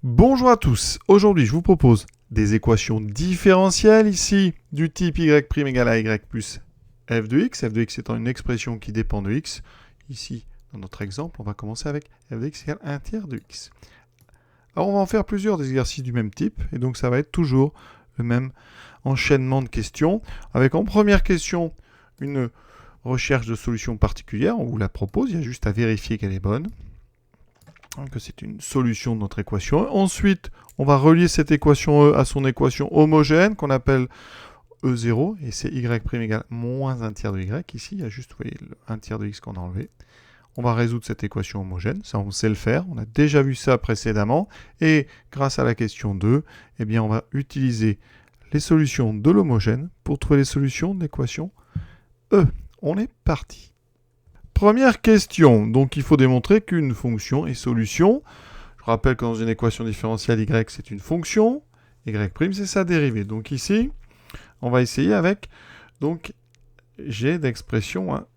Bonjour à tous, aujourd'hui je vous propose des équations différentielles ici du type y' égale à y plus f de x étant une expression qui dépend de x. Ici, dans notre exemple, on va commencer avec f de x égale 1 tiers de x. Alors on va en faire plusieurs exercices du même type, et donc ça va être toujours le même enchaînement de questions, avec en première question une recherche de solution particulière, on vous la propose, il y a juste à vérifier qu'elle est bonne, que c'est une solution de notre équation. Ensuite, on va relier cette équation E à son équation homogène qu'on appelle E0, et c'est y' égale moins 1 tiers de y. Ici, il y a juste, vous voyez, 1 tiers de x qu'on a enlevé. On va résoudre cette équation homogène, ça on sait le faire, on a déjà vu ça précédemment, et grâce à la question 2, eh bien, on va utiliser les solutions de l'homogène pour trouver les solutions de l'équation E. On est parti. Première question, donc il faut démontrer qu'une fonction est solution. Je rappelle que dans une équation différentielle, y c'est une fonction, y' c'est sa dérivée. Donc ici, on va essayer avec donc g d'expression à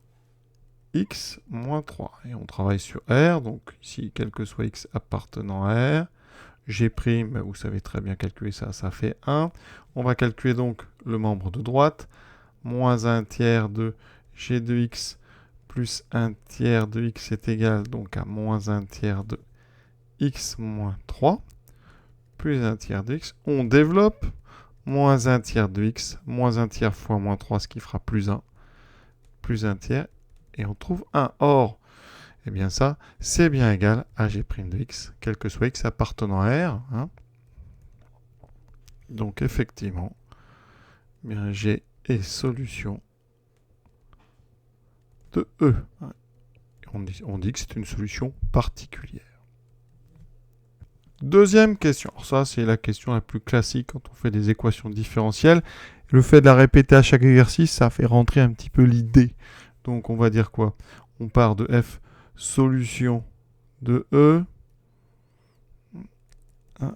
x moins 3. Et on travaille sur R, donc ici, quel que soit x appartenant à R, g', vous savez très bien calculer ça, ça fait 1. On va calculer donc le membre de droite, moins 1 tiers de g de x plus 1 tiers de x est égal donc à moins 1 tiers de x moins 3, plus 1 tiers de x. On développe moins 1 tiers de x, moins 1 tiers fois moins 3, ce qui fera plus 1, plus 1 tiers, et on trouve 1. Or, eh bien ça, c'est bien égal à g' de x, quel que soit x appartenant à R. Hein. Donc effectivement, eh bien, g est solution de E. On dit que c'est une solution particulière. Deuxième question. Alors ça, c'est la question la plus classique quand on fait des équations différentielles. Le fait de la répéter à chaque exercice, ça fait rentrer un petit peu l'idée. Donc on va dire quoi? On part de f solution de E.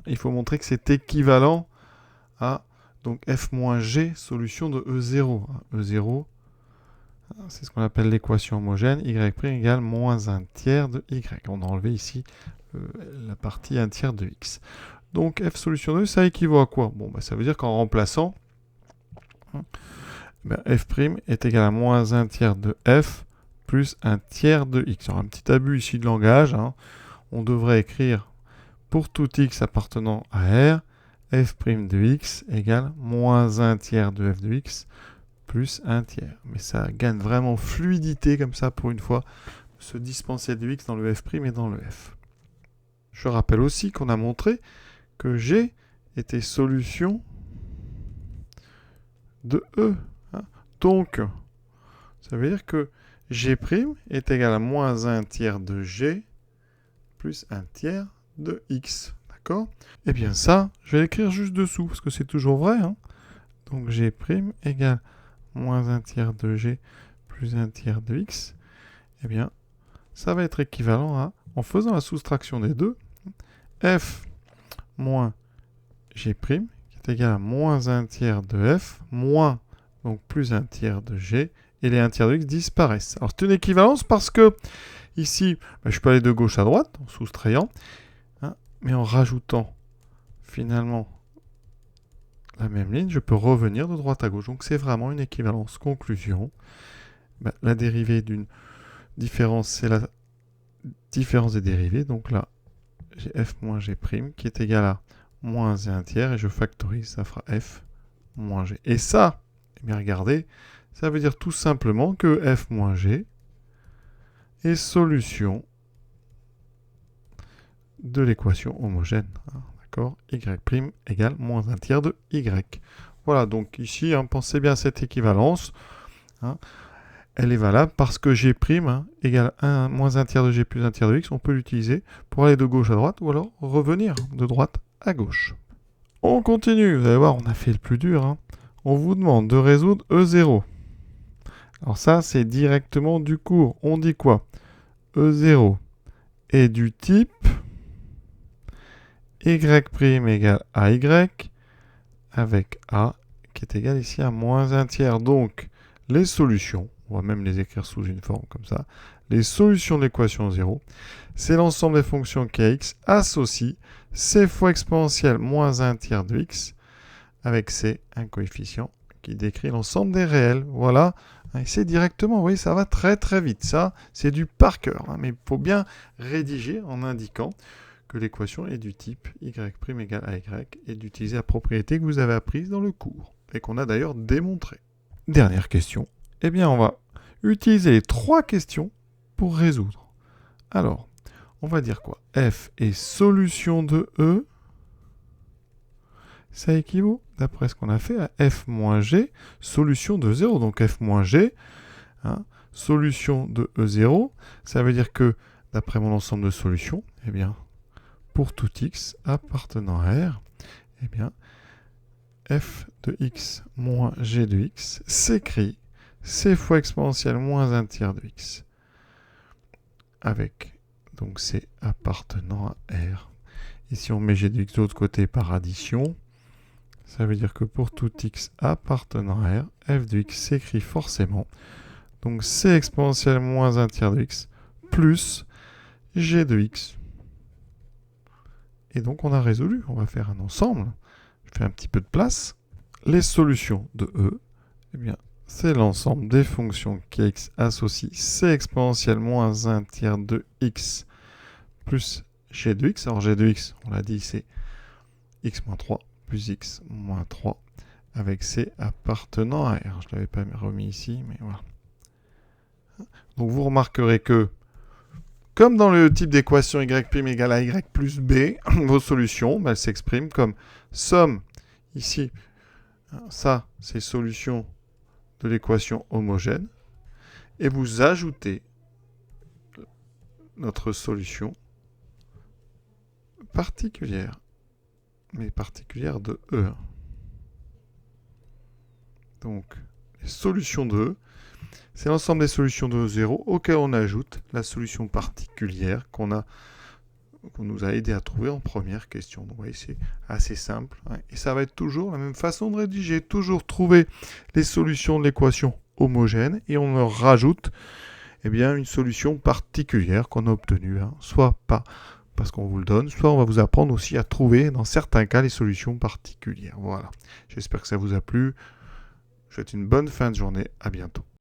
Il faut montrer que c'est équivalent à donc f moins g solution de E0. E0, c'est ce qu'on appelle l'équation homogène, y' égale moins 1 tiers de y. On a enlevé ici la partie 1 tiers de x. Donc f solution de E, ça équivaut à quoi? Bon, ça veut dire qu'en remplaçant, f' est égal à moins 1 tiers de f plus 1 tiers de x. Alors un petit abus ici de langage, hein. On devrait écrire pour tout x appartenant à R, f' de x égale moins 1 tiers de f de x plus 1 tiers. Mais ça gagne vraiment fluidité comme ça pour une fois, de se dispenser de x dans le f' et dans le f. Je rappelle aussi qu'on a montré que g était solution de E. Hein. Donc, ça veut dire que g' est égal à moins 1 tiers de g plus 1 tiers de x. D'accord? Eh bien ça, je vais l'écrire juste dessous, parce que c'est toujours vrai. Hein. Donc g' égale moins 1 tiers de g plus 1 tiers de x. Eh bien, ça va être équivalent à, en faisant la soustraction des deux, f moins g', qui est égal à moins 1 tiers de f, moins donc plus 1 tiers de g, et les 1 tiers de x disparaissent. Alors c'est une équivalence parce que ici, je peux aller de gauche à droite en soustrayant, hein, mais en rajoutant finalement la même ligne, je peux revenir de droite à gauche. Donc c'est vraiment une équivalence. Conclusion, la dérivée d'une différence, c'est la différence des dérivées. Donc là, j'ai f moins g' qui est égal à moins 1 tiers, et je factorise, ça fera f moins g. Et ça, eh bien regardez, ça veut dire tout simplement que f moins g est solution de l'équation homogène. Hein, d'accord? Y' égale moins 1 tiers de y. Voilà, donc ici, hein, pensez bien à cette équivalence. Hein, elle est valable parce que g' égale moins 1 tiers de g plus 1 tiers de x. On peut l'utiliser pour aller de gauche à droite ou alors revenir de droite à gauche. On continue. Vous allez voir, on a fait le plus dur. Hein. On vous demande de résoudre E0. Alors ça, c'est directement du cours. On dit quoi? E0 est du type y' égale AY avec A qui est égal ici à moins 1 tiers. Donc, les solutions, on va même les écrire sous une forme comme ça, les solutions de l'équation 0, c'est l'ensemble des fonctions kx associent c fois exponentielle moins 1 tiers de x, avec c, un coefficient qui décrit l'ensemble des réels. Voilà, et c'est directement, vous voyez, ça va très très vite. Ça, c'est du par cœur, hein, mais il faut bien rédiger en indiquant que l'équation est du type y' égale à y et d'utiliser la propriété que vous avez apprise dans le cours et qu'on a d'ailleurs démontré. Dernière question. Eh bien, on va utiliser les 3 questions pour résoudre. Alors, on va dire quoi? F est solution de E. Ça équivaut, d'après ce qu'on a fait, à f moins g, solution de 0. Donc f moins g, hein, solution de E0, ça veut dire que, d'après mon ensemble de solutions, eh bien, pour tout x appartenant à R, eh bien, f de x moins g de x s'écrit c fois exponentielle moins 1 tiers de x, avec donc c appartenant à R. Ici, on met g de x de l'autre côté par addition. Ça veut dire que pour tout x appartenant à R, f de x s'écrit forcément donc c exponentielle moins 1 tiers de x plus g de x. Et donc on a résolu. On va faire un ensemble. Je fais un petit peu de place. Les solutions de E, eh bien, c'est l'ensemble des fonctions kx associent c exponentielle moins 1 tiers de x plus g de x. Alors g de x, on l'a dit, c'est x moins 3 plus x moins 3 avec c appartenant à R. Je ne l'avais pas remis ici, mais voilà. Donc vous remarquerez que, comme dans le type d'équation y' égale à y plus b, vos solutions, elles s'expriment comme somme, ici, ça c'est solution de l'équation homogène, et vous ajoutez notre solution particulière, mais particulière de E. Donc, les solutions de E, c'est l'ensemble des solutions de E0 auxquelles on ajoute la solution particulière qu'on nous a aidé à trouver en première question. Donc, vous voyez, c'est assez simple. Hein, et ça va être toujours la même façon de rédiger. Toujours trouver les solutions de l'équation homogène et on leur rajoute eh bien, une solution particulière qu'on a obtenue. Hein, soit pas parce qu'on vous le donne, soit on va vous apprendre aussi à trouver, dans certains cas, les solutions particulières. Voilà. J'espère que ça vous a plu. Je vous souhaite une bonne fin de journée. À bientôt.